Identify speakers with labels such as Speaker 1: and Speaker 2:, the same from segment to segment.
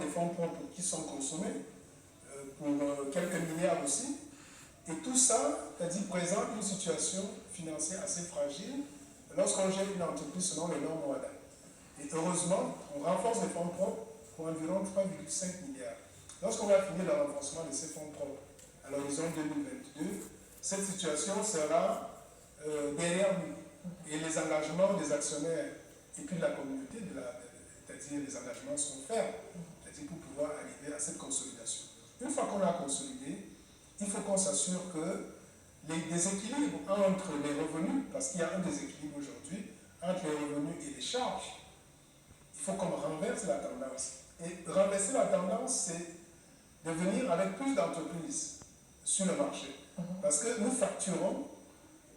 Speaker 1: fonds propres qui sont consommés, pour quelques milliards aussi. Et tout ça, c'est-à-dire présente une situation financière assez fragile lorsqu'on gère une entreprise selon les normes WADA. Et heureusement, on renforce les fonds propres pour environ 3,5 milliards. Lorsqu'on va finir le renforcement de ces fonds propres à l'horizon 2022, cette situation sera derrière nous. Et les engagements des actionnaires et puis de la communauté, c'est-à-dire les engagements sont fermes, c'est-à-dire pour pouvoir arriver à cette consolidation. Une fois qu'on l'a consolidé, il faut qu'on s'assure que les déséquilibres entre les revenus, parce qu'il y a un déséquilibre aujourd'hui, entre les revenus et les charges, il faut qu'on renverse la tendance. Et renverser la tendance, c'est de venir avec plus d'entreprises sur le marché. Parce que nous facturons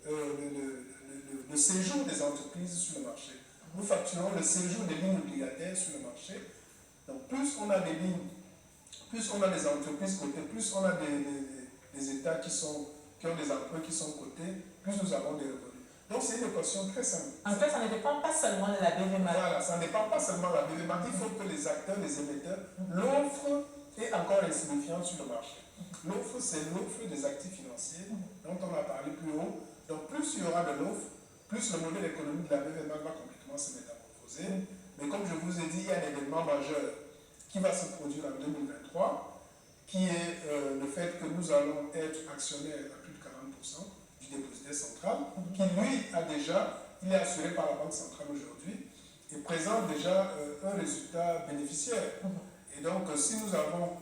Speaker 1: le séjour des entreprises sur le marché. Nous facturons le séjour des lignes obligataires sur le marché. Donc plus on a des lignes, plus on a des entreprises cotées, plus on a des États qui ont des emprunts qui sont cotés, plus nous avons des revenus. Donc c'est une équation très simple.
Speaker 2: En fait, ça ne dépend pas seulement de la BVMAC.
Speaker 1: Voilà, ça ne dépend pas seulement de la BVMAC. Il faut que les acteurs, les émetteurs, l'offre est encore insignifiante sur le marché. L'offre, c'est l'offre des actifs financiers dont on a parlé plus haut. Donc plus il y aura de l'offre, plus le modèle économique de la BVMAC va complètement se métamorphoser. Mais comme je vous ai dit, il y a un événement majeur qui va se produire en 2023, qui est le fait que nous allons être actionnaires à plus de 40% du dépositaire central, qui lui il est assuré par la Banque centrale aujourd'hui et présente déjà un résultat bénéficiaire. Et donc, si nous avons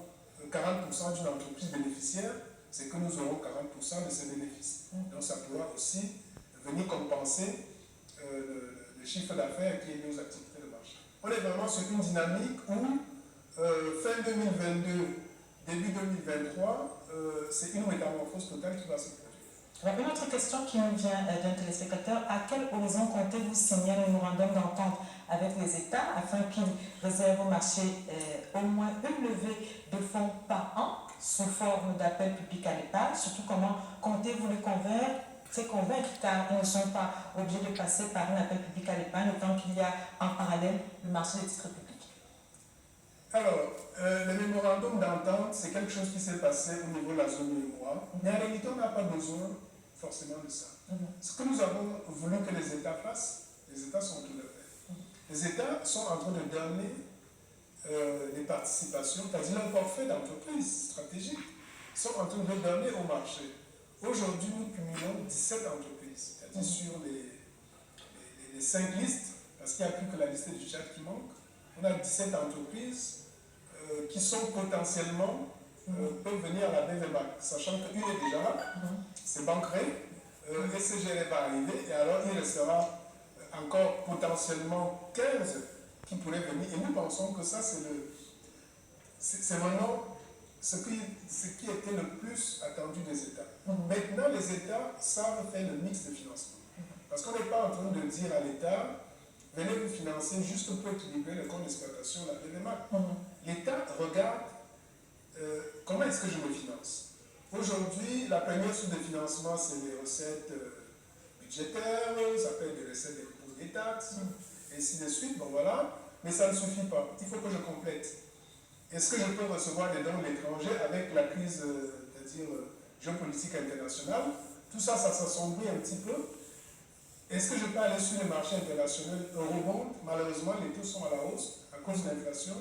Speaker 1: 40% d'une entreprise bénéficiaire, c'est que nous aurons 40% de ses bénéfices. Donc, ça pourra aussi venir compenser le chiffre d'affaires qui est lié aux activités de marché. On est vraiment sur une dynamique où fin 2022, début 2023, c'est une métamorphose totale qui va se produire.
Speaker 2: Alors, une autre question qui nous vient d'un téléspectateur. À quel horizon comptez-vous signer un mémorandum d'entente avec les États afin qu'ils réservent au marché au moins une levée de fonds par an sous forme d'appel public à l'épargne? Surtout, comment comptez-vous les convaincre, car ils ne sont pas obligés de passer par un appel public à l'épargne, autant qu'il y a en parallèle le marché des titres publics.
Speaker 1: Alors, le mémorandum d'entente, c'est quelque chose qui s'est passé au niveau de la zone UEMOA. Mais en réalité, on n'a pas besoin forcément de ça. Ce que nous avons voulu que les États fassent, les États sont en train de faire. Les États sont en train de donner des participations, c'est-à-dire leur portefeuille d'entreprises stratégiques, sont en train de donner au marché. Aujourd'hui, nous cumulons 17 entreprises, c'est-à-dire sur les 5 listes, parce qu'il n'y a plus que la liste du Tchad qui manque. On a 17 entreprises qui sont potentiellement, peuvent venir à la BVMAC, sachant qu'une est déjà là, c'est Banqueré, SCGR va arriver, et alors il restera encore potentiellement 15 qui pourraient venir. Et nous pensons que ça, c'est vraiment ce qui était le plus attendu des États. Maintenant, les États savent faire le mix de financement. Parce qu'on n'est pas en train de dire à l'État, venez vous financer juste pour équilibrer le compte d'exploitation de la BVMAC. L'État regarde comment est-ce que je me finance. Aujourd'hui, la première source de financement, c'est les recettes budgétaires, ça peut être des recettes des impôts, des taxes, et ainsi de suite. Bon voilà, mais ça ne suffit pas. Il faut que je complète. Est-ce que je peux recevoir des dons de l'étranger avec la crise, c'est-à-dire géopolitique internationale? Tout ça, ça s'assombrit un petit peu. Est-ce que je peux aller sur le marché international eurobond? Malheureusement, les taux sont à la hausse à cause de l'inflation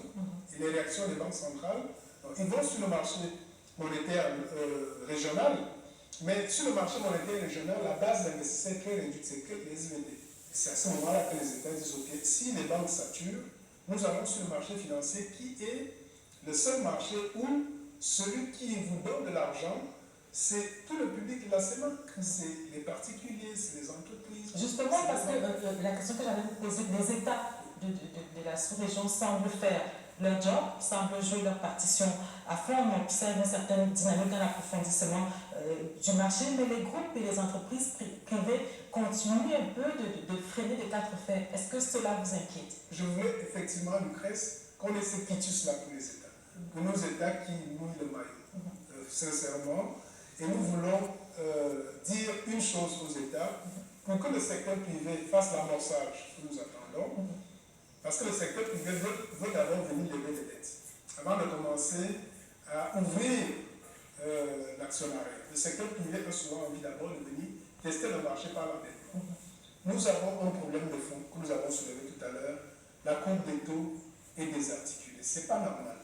Speaker 1: et les réactions des banques centrales. Donc, ils vont sur le marché monétaire régional, mais sur le marché monétaire régional, la base d'investissement est très réduite, c'est que les SVD. C'est à ce moment-là que les États disent, OK, si les banques saturent, nous allons sur le marché financier qui est le seul marché où celui qui vous donne de l'argent, c'est tout le public de la CEMAC, c'est les particuliers, c'est les entreprises.
Speaker 2: Justement, parce que la question que j'avais posée, les États de la sous-région semblent faire leur job, semblent jouer leur partition à fond. On observe une certaine dynamique dans l'approfondissement du marché, mais les groupes et les entreprises privées continuent un peu de freiner des quatre fers. Est-ce que cela vous inquiète?
Speaker 1: Je voulais effectivement, Lucrèce, qu'on ait ce quitus-là pour les États, pour nos États qui mouillent le maillot, sincèrement. Et nous voulons dire une chose aux États, pour que le secteur privé fasse l'amorçage que nous attendons, parce que le secteur privé veut d'abord venir lever des dettes. avant de commencer à ouvrir l'actionnariat. Le secteur privé a souvent envie d'abord de venir tester le marché par la dette. Nous avons un problème de fond que nous avons soulevé tout à l'heure. La courbe des taux est désarticulée. Ce n'est pas normal.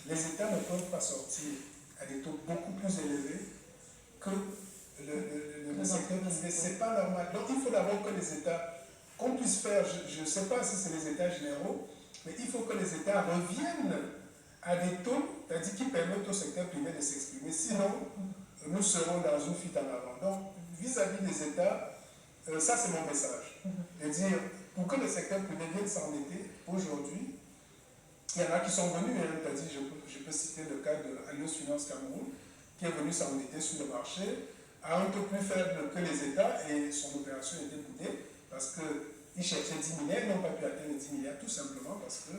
Speaker 1: Les États ne peuvent pas sortir à des taux beaucoup plus élevés que le secteur privé. Ce n'est pas normal. Donc il faut d'abord que les États, qu'on puisse faire, je ne sais pas si c'est les États généraux, mais il faut que les États reviennent à des taux, c'est-à-dire qui permettent au secteur privé de s'exprimer. Sinon, nous serons dans une fuite en avant. Donc, vis-à-vis des États, ça c'est mon message. De dire, pour que le secteur privé vienne s'endetter aujourd'hui, il y en a qui sont venus, c'est-à-dire, je peux citer le cas de Alliance Finance Cameroun, qui est venu s'endetter sur le marché à un taux plus faible que les États et son opération était boudée parce qu'ils cherchaient 10 milliards, ils n'ont pas pu atteindre les 10 milliards tout simplement parce que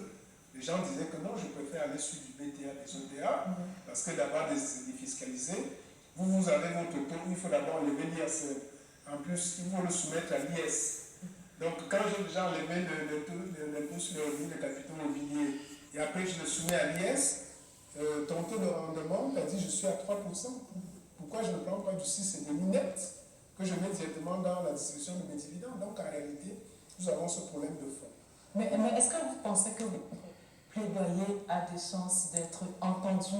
Speaker 1: les gens disaient que non, je préfère aller sur du BTA, des OTA, parce que d'avoir des défiscalisés, vous avez votre taux, il faut d'abord enlever l'IS. En plus, il faut le soumettre à l'IS. Donc, quand j'ai déjà enlevé l'impôt sur le revenu de capitaux mobiliers et après je le soumets à l'IS, ton taux de rendement, tu as dit je suis à 3%. Pourquoi je ne prends pas du 6 et demi net que je mets directement dans la distribution de mes dividendes? Donc, en réalité, nous avons ce problème de fond.
Speaker 2: Mais est-ce que vous pensez que plaidoyer a des chances d'être entendu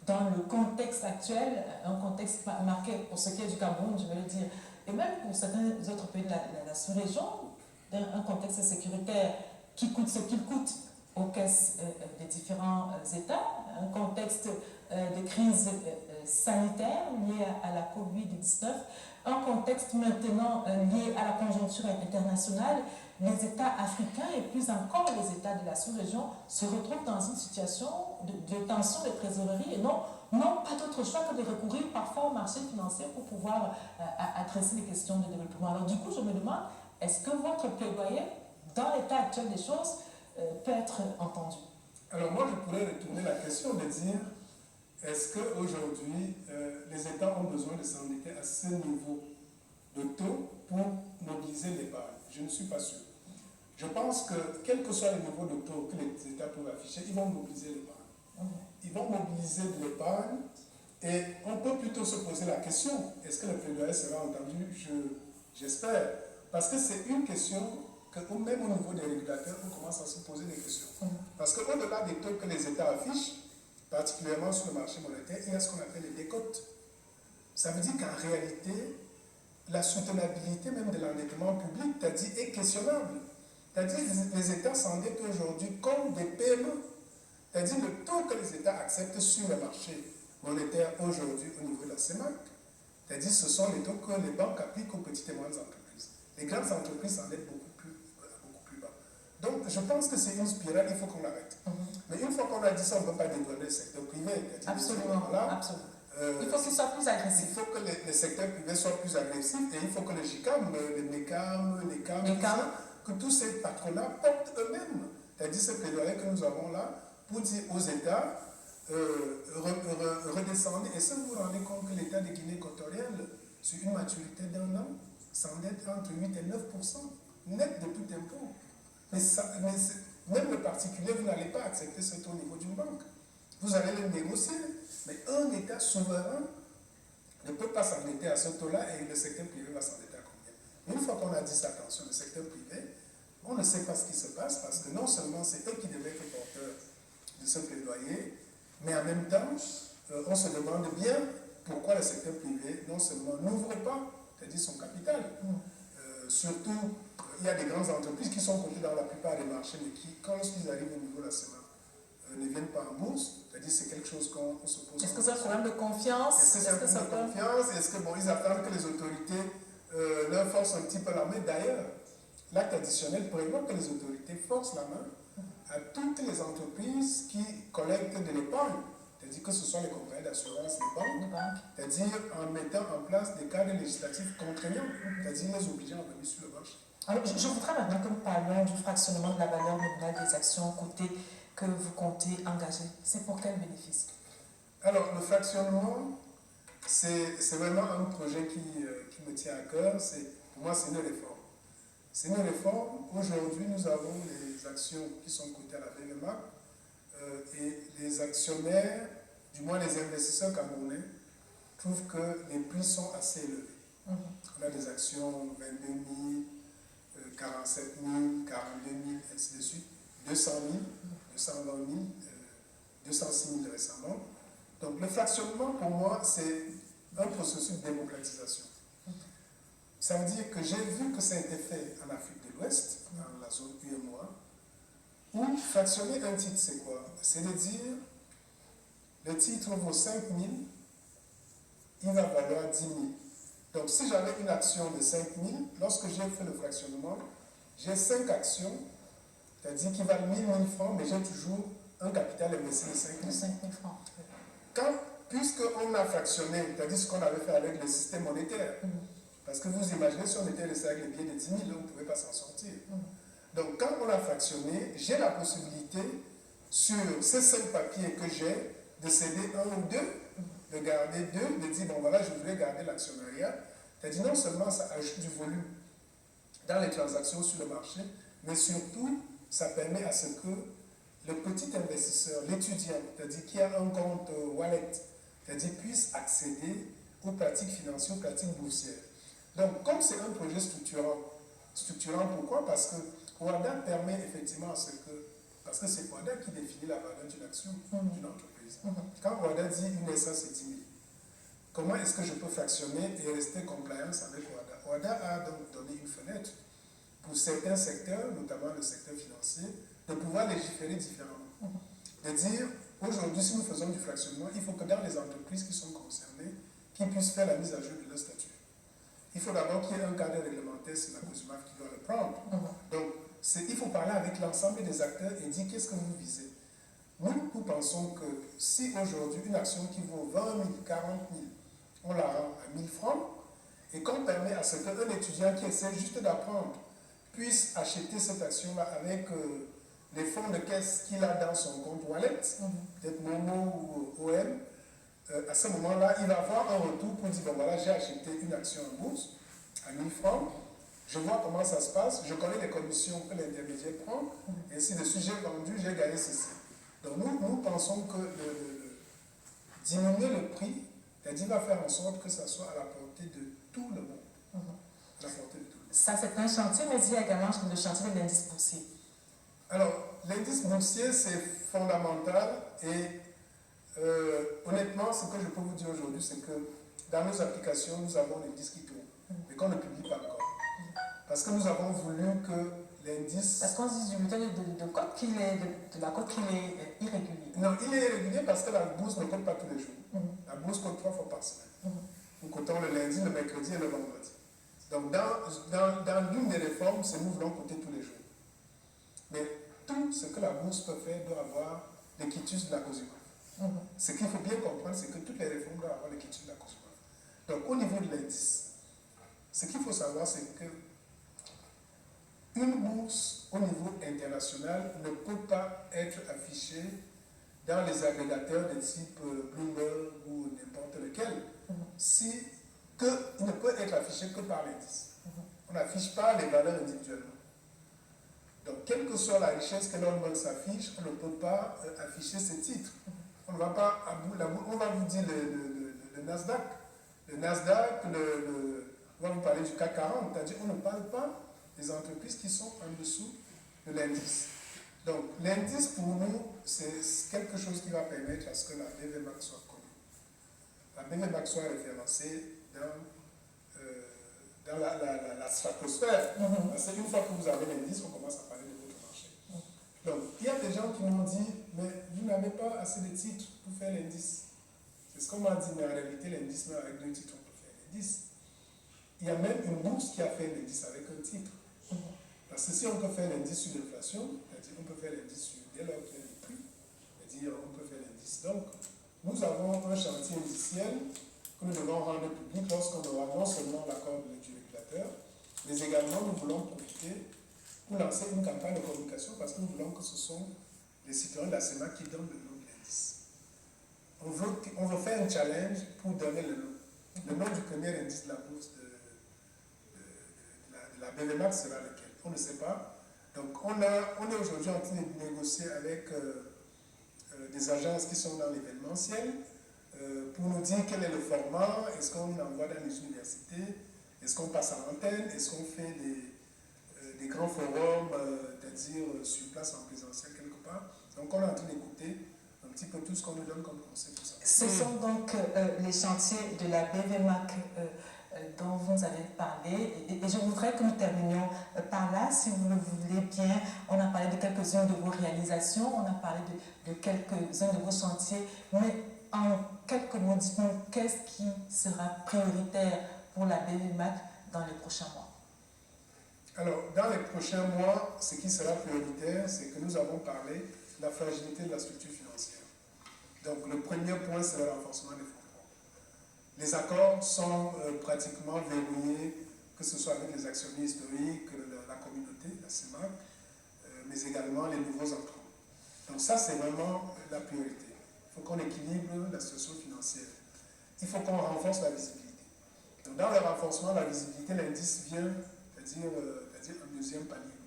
Speaker 2: dans le contexte actuel, un contexte marqué pour ce qui est du Cameroun, je veux le dire, et même pour certains autres pays de la sous-région, un contexte sécuritaire qui coûte ce qu'il coûte aux caisses des différents États, un contexte de crise sanitaire liée à la COVID-19, un contexte maintenant lié à la conjoncture internationale. Les États africains et plus encore les États de la sous-région se retrouvent dans une situation de tension de trésorerie et n'ont pas d'autre choix que de recourir parfois au marché financier pour pouvoir adresser les questions de développement. Alors du coup, je me demande, est-ce que votre plaidoyer, dans l'état actuel des choses, peut être entendu?
Speaker 1: Alors moi, je pourrais retourner la question de dire, est-ce qu'aujourd'hui, les États ont besoin de s'endetter à ce niveau de taux pour mobiliser l'épargne? Je ne suis pas sûr. Je pense que, quel que soit le niveau de taux que les États peuvent afficher, ils vont mobiliser l'épargne. Ils vont mobiliser de l'épargne et on peut plutôt se poser la question, est-ce que le plaidoyer sera entendu? J'espère. Parce que c'est une question que même au niveau des régulateurs, on commence à se poser des questions. Parce qu'au-delà des taux que les États affichent, particulièrement sur le marché monétaire, il y a ce qu'on appelle les décotes. Ça veut dire qu'en réalité, la soutenabilité même de l'endettement public, c'est-à-dire est questionnable. C'est-à-dire que les États s'endettent aujourd'hui comme des PME. C'est-à-dire le taux que les États acceptent sur le marché monétaire aujourd'hui au niveau de la CEMAC, c'est-à-dire ce sont les taux que les banques appliquent aux petites et moyennes entreprises. Les grandes entreprises s'endettent beaucoup plus bas. Donc je pense que c'est une spirale, il faut qu'on l'arrête. Mais une fois qu'on a dit ça, on ne peut pas dédouaner le secteur privé.
Speaker 2: Absolument, absolument. Il faut qu'il soit plus agressif.
Speaker 1: Il faut que les secteurs privés soient plus agressifs et il faut que les GICAM, les MECAM, les CAM, que tous ces patrons-là portent eux-mêmes. C'est-à-dire ce plaidoyer que nous avons là pour dire aux États, redescendez. Et si vous vous rendez compte que l'État de Guinée équatoriale, sur une maturité d'1 an, s'endette entre 8 et 9% net de tout impôt. Même le particulier, vous n'allez pas accepter ce taux au niveau d'une banque. Vous allez le négocier. Mais un État souverain ne peut pas s'endetter à ce taux-là et le secteur privé va s'endetter à combien? Une fois qu'on a dit ça, attention, le secteur privé, on ne sait pas ce qui se passe parce que non seulement c'est eux qui devaient être porteurs de ce plaidoyer, mais en même temps, on se demande bien pourquoi le secteur privé non seulement n'ouvre pas, c'est-à-dire son capital. Surtout, il y a des grandes entreprises qui sont cotées dans la plupart des marchés, mais qui, quand ils arrivent au niveau de la CEMAC, ne viennent pas en bourse, c'est-à-dire c'est quelque chose qu'on se pose.
Speaker 2: Est-ce que c'est un problème de confiance?
Speaker 1: Est-ce que c'est un problème de confiance? Est-ce qu'ils attendent que les autorités leur forcent un petit peu la main? D'ailleurs, l'acte additionnel prévoit que les autorités forcent la main à toutes les entreprises qui collectent de l'épargne, c'est-à-dire que ce soit les compagnies d'assurance, les banques, c'est-à-dire en mettant en place des cadres législatifs contraignants, c'est-à-dire les obligeant à venir sur le marché.
Speaker 2: Alors, je voudrais maintenant que nous parlions du fractionnement de la valeur nominale des actions cotées que vous comptez engager. C'est pour quel bénéfice?
Speaker 1: Alors, le fractionnement, c'est vraiment un projet qui me tient à cœur. Pour moi, c'est une réforme. C'est une réforme. Aujourd'hui, nous avons les actions qui sont cotées à la BMA et les les actionnaires, du moins les investisseurs camerounais, trouvent que les prix sont assez élevés. On a des actions 22 000, 47 000, 42 000, ainsi de suite, 200 000, 220 000, 206 000 récemment. Donc le fractionnement, pour moi, c'est un processus de démocratisation. Ça veut dire que j'ai vu que ça a été fait en Afrique de l'Ouest, dans la zone UEMOA, où fractionner un titre, c'est quoi? C'est de dire, le titre vaut 5 000, il va valoir 10 000. Donc si j'avais une action de 5 000, lorsque j'ai fait le fractionnement, j'ai 5 actions, c'est-à-dire qui valent 1 000 francs, mais j'ai toujours un capital investi de 5 000 francs. Puisqu'on a fractionné, c'est-à-dire ce qu'on avait fait avec le système monétaire, parce que vous imaginez, si on était resté avec les billets de 10 000, on ne pouvait pas s'en sortir. Donc quand on a fractionné, j'ai la possibilité, sur ces 5 papiers que j'ai, de céder un ou deux, de garder deux, de dire, bon voilà, je voulais garder l'actionnariat. C'est-à-dire non seulement ça ajoute du volume dans les transactions sur le marché, mais surtout, ça permet à ce que le petit investisseur, l'étudiant, c'est-à-dire qui a un compte wallet, c'est-à-dire puisse accéder aux pratiques financières, aux pratiques boursières. Donc, comme c'est un projet structurant pourquoi? Parce que WADA permet effectivement à ce que, parce que c'est WADA qui définit la valeur d'une action, d'une entreprise. Quand WADA dit une essence est 10 000, comment est-ce que je peux fractionner et rester compliance avec WADA? WADA a donc donné une fenêtre pour certains secteurs, notamment le secteur financier, de pouvoir légiférer différemment. De dire, aujourd'hui, si nous faisons du fractionnement, il faut que dans les entreprises qui sont concernées, qu'ils puissent faire la mise à jour de leur statut. Il faut d'abord qu'il y ait un cadre réglementaire, c'est la COSUMAF qui doit le prendre. Donc, il faut parler avec l'ensemble des acteurs et dire qu'est-ce que vous visez. Nous pensons que si aujourd'hui une action qui vaut 20 000, 40 000, on la rend à 1 000 francs, et qu'on permet à ce qu'un étudiant qui essaie juste d'apprendre puisse acheter cette action-là avec les fonds de caisse qu'il a dans son compte wallet, peut-être Momo ou OM, à ce moment-là, il va avoir un retour pour dire, bon voilà, j'ai acheté une action en bourse à 1 000 francs, je vois comment ça se passe, je connais les commissions que l'intermédiaire prend, et ainsi de suite, j'ai vendu, j'ai gagné ceci. Donc nous pensons que diminuer le prix, c'est-à-dire va faire en sorte que ça soit à la portée de tout le monde. À la portée de tout le monde.
Speaker 2: Ça, c'est un chantier, mais il y a également le chantier de l'indice boursier.
Speaker 1: Alors, l'indice boursier, c'est fondamental et honnêtement, ce que je peux vous dire aujourd'hui, c'est que dans nos applications, nous avons l'indice qui tourne, mais qu'on ne publie pas encore. Parce que nous avons voulu que l'indice...
Speaker 2: Parce qu'on se dit du bulletin de code de la code qu'il est irrégulier.
Speaker 1: Non, il est irrégulier parce que la bourse ne code pas tous les jours. La bourse code 3 fois par semaine. Nous cotons le lundi, le mercredi et le vendredi. Donc, dans l'une des réformes, c'est nous voulons coter tous les jours. Mais tout ce que la bourse peut faire doit avoir les quitus de la COSUMAF. Ce qu'il faut bien comprendre, c'est que toutes les réformes doivent avoir les quitus de la COSUMAF. Donc, au niveau de l'indice, ce qu'il faut savoir, c'est que une bourse au niveau international ne peut pas être affichée dans les agrégateurs de type Bloomberg ou n'importe lequel, il ne peut être affiché que par l'indice. On n'affiche pas les valeurs individuellement. Donc, quelle que soit la richesse que l'on s'affiche, on ne peut pas afficher ces titres. On ne va pas on va vous dire le Nasdaq. Le Nasdaq, on va vous parler du CAC 40, c'est-à-dire qu'on ne parle pas des entreprises qui sont en dessous de l'indice. Donc, l'indice pour nous, c'est quelque chose qui va permettre à ce que la BVMAC soit connue. La BVMAC soit référencée dans la stratosphère. Parce qu'une fois que vous avez l'indice, on commence à parler de votre marché. Donc, il y a des gens qui m'ont dit, mais vous n'avez pas assez de titres pour faire l'indice. C'est ce qu'on m'a dit, mais en réalité, l'indice, même avec 2 titres, on peut faire l'indice. Il y a même une bourse qui a fait l'indice avec un titre. Parce que si on peut faire l'indice sur l'inflation, c'est-à-dire on peut faire l'indice sur dès lors qu'il y a des prix, c'est-à-dire on peut faire l'indice. Donc, nous avons un chantier indiciel que nous devons rendre public lorsqu'on aura non seulement l'accord du régulateur, mais également nous voulons profiter pour lancer une campagne de communication parce que nous voulons que ce sont les citoyens de la CEMA qui donnent le nom de l'indice. On veut faire un challenge pour donner le nom. Le nom du premier indice de la bourse de la BVMAC sera lequel? On ne sait pas. Donc, on est aujourd'hui en train de négocier avec des agences qui sont dans l'événementiel pour nous dire quel est le format, est-ce qu'on envoie dans les universités, est-ce qu'on passe à l'antenne, est-ce qu'on fait des grands forums, c'est-à-dire sur place en présentiel quelque part. Donc on est en train d'écouter un petit peu tout ce qu'on nous donne comme conseil. Tout ça.
Speaker 2: Ce sont donc les chantiers de la BVMAC dont vous nous avez parlé. Et je voudrais que nous terminions par là, si vous le voulez bien. On a parlé de quelques-unes de vos réalisations, on a parlé de quelques-uns de vos chantiers, mais en quelques mots, dites-nous, qu'est-ce qui sera prioritaire pour la BVMAC dans les prochains mois?
Speaker 1: Alors, dans les prochains mois, ce qui sera prioritaire, c'est que nous avons parlé de la fragilité de la structure financière. Donc, le premier point, c'est le renforcement des fonds propres. Les accords sont pratiquement verrouillés, que ce soit avec les actionnaires historiques, la communauté, la CEMAC, mais également les nouveaux entrants. Donc ça, c'est vraiment la priorité. Il faut qu'on équilibre la situation financière. Il faut qu'on renforce la visibilité. Donc, dans le renforcement de la visibilité, l'indice vient, c'est-à-dire un deuxième palier.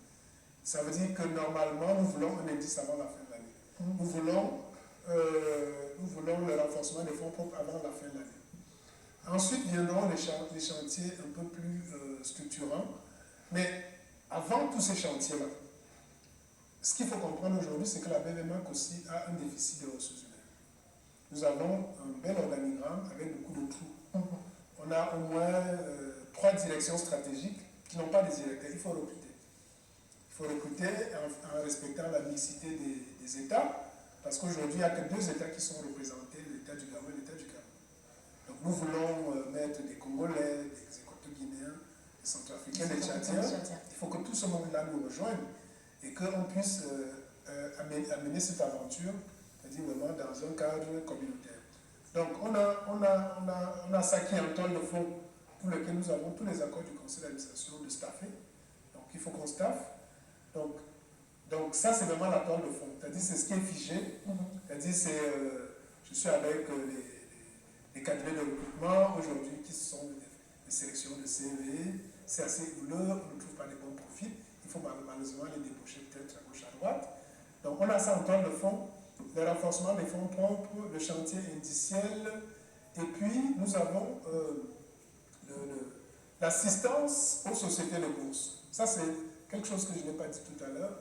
Speaker 1: Ça veut dire que normalement, nous voulons un indice avant la fin de l'année. Nous voulons le renforcement des fonds propres avant la fin de l'année. Ensuite viendront les chantiers un peu plus structurants. Mais avant tous ces chantiers-là, ce qu'il faut comprendre aujourd'hui, c'est que la BVMAC aussi a un déficit de ressources humaines. Nous avons un bel organigramme avec beaucoup de trous. On a au moins 3 directions stratégiques qui n'ont pas de directeur. Il faut recruter. Il faut recruter en respectant la mixité des États, parce qu'aujourd'hui, il n'y a que 2 États qui sont représentés, l'État du Gabon et l'État du Cameroun. Donc nous voulons mettre des Congolais, des Équato-Guinéens, des Centrafricains, des Tchadiens. Il faut que tout ce monde-là nous rejoigne et qu'on puisse amener cette aventure, c'est-à-dire vraiment dans un cadre communautaire. Donc on a ça qui est en toile de fond pour lequel nous avons tous les accords du conseil d'administration de staffer. Donc il faut qu'on staffe. Donc ça c'est vraiment la toile de fond. C'est-à-dire c'est ce qui est figé. C'est-à-dire je suis avec les cabinets de recrutement aujourd'hui qui sont des sélections de CV. C'est assez houleux, on ne trouve pas les bons profils. Il faut malheureusement les débaucher peut-être à gauche, à droite. Donc on a ça en toile de fond. Le renforcement des fonds propres, le chantier indiciel, et puis nous avons l'assistance aux sociétés de bourse. Ça, c'est quelque chose que je n'ai pas dit tout à l'heure.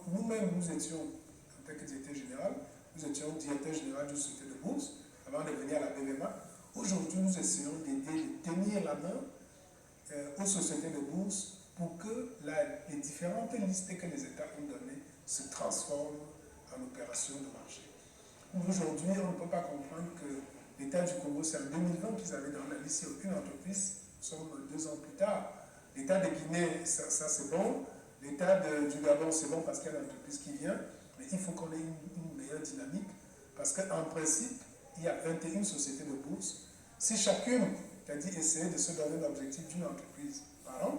Speaker 1: Nous-mêmes, nous étions, en tant que directeur général, nous étions directeur général d'une société de bourse avant de venir à la BVMA. Aujourd'hui, nous essayons d'aider, de tenir la main aux sociétés de bourse pour que les différentes listes que les États ont données se transforment en opération de marché. Aujourd'hui, on ne peut pas comprendre que l'État du Congo, c'est en 2020 qu'ils avaient dans la liste aucune entreprise. Nous sommes 2 ans plus tard. L'État de Guinée, ça c'est bon. L'État du Gabon, c'est bon parce qu'il y a une entreprise qui vient. Mais il faut qu'on ait une meilleure dynamique parce qu'en principe, il y a 21 sociétés de bourse. Si chacune, c'est-à-dire essayer de se donner l'objectif d'une entreprise par an,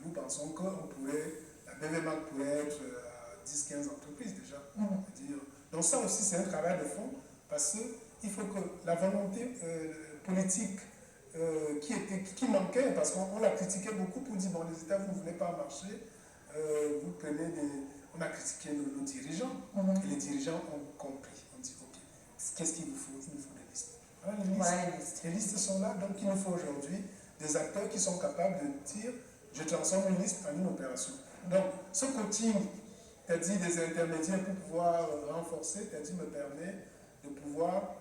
Speaker 1: nous pensons que la BVMAC pourrait être à 10-15 entreprises déjà. Donc ça aussi, c'est un travail de fond parce qu'il faut que la volonté politique qui manquait, parce qu'on l'a critiqué beaucoup pour dire, bon, les États, vous ne voulez pas marcher, vous prenez on a critiqué nos dirigeants, et les dirigeants ont compris. On dit, ok, qu'est-ce qu'il nous faut? Il nous faut des listes. Les listes sont là, donc il nous faut aujourd'hui des acteurs qui sont capables de dire, je transforme une liste en une opération. Donc, ce coaching, c'est-à-dire des intermédiaires pour pouvoir renforcer, c'est-à-dire me permet de pouvoir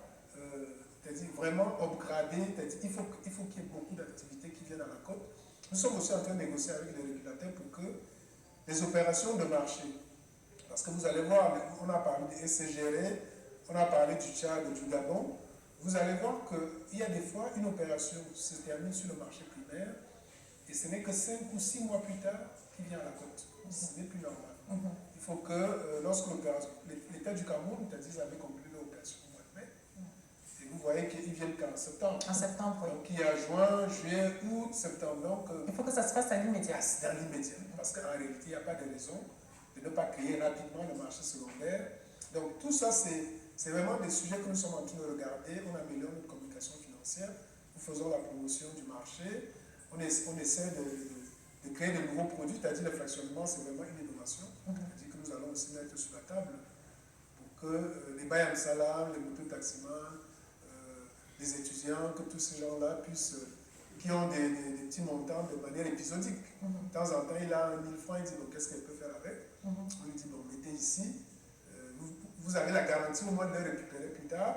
Speaker 1: c'est-à-dire vraiment upgrader, il faut qu'il y ait beaucoup d'activités qui viennent à la côte. Nous sommes aussi en train de négocier avec les régulateurs pour que les opérations de marché, parce que vous allez voir, on a parlé des SCGR, on a parlé du Tchad, du Gabon, vous allez voir qu'il y a des fois une opération se termine sur le marché primaire et ce n'est que 5 ou 6 mois plus tard qu'il vient à la côte. Ce n'est plus normal. Il faut que lorsque l'État du Cameroun, c'est-à-dire avait conclu l'opération au mois de mai, et vous voyez qu'ils viennent qu'en septembre. En septembre, oui. Donc il y a juin, juillet, août, septembre. Donc, il faut que ça se fasse à l'immédiat. Dans l'immédiat. Parce qu'en réalité, il n'y a pas de raison de ne pas créer rapidement le marché secondaire. Donc tout ça, c'est vraiment des sujets que nous sommes en train de regarder. On améliore notre communication financière. Nous faisons la promotion du marché. On essaie de créer de nouveaux produits, c'est-à-dire le fractionnement, c'est vraiment une innovation. C'est-à-dire que nous allons aussi mettre sur la table pour que les Bayan Salam, les mototaximans, les étudiants, que tous ces gens-là puissent, qui ont des petits montants de manière épisodique. De temps en temps, il a 1000 francs, il dit bon, qu'est-ce qu'elle peut faire avec? On lui dit bon, mettez ici, vous avez la garantie au moins de les récupérer plus tard,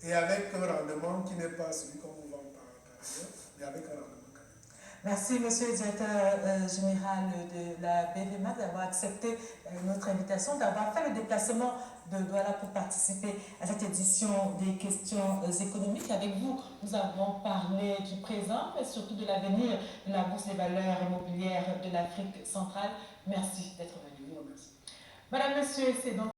Speaker 1: et avec un rendement qui n'est pas celui qu'on vous vend par ailleurs, mais avec un rendement quand même.
Speaker 2: Merci, monsieur le directeur général de la BVMA, d'avoir accepté notre invitation, d'avoir fait le déplacement de Douala pour participer à cette édition des questions économiques. Avec vous, nous avons parlé du présent, mais surtout de l'avenir de la Bourse des valeurs immobilières de l'Afrique centrale. Merci d'être venu.
Speaker 1: Merci.
Speaker 2: Madame, monsieur, c'est donc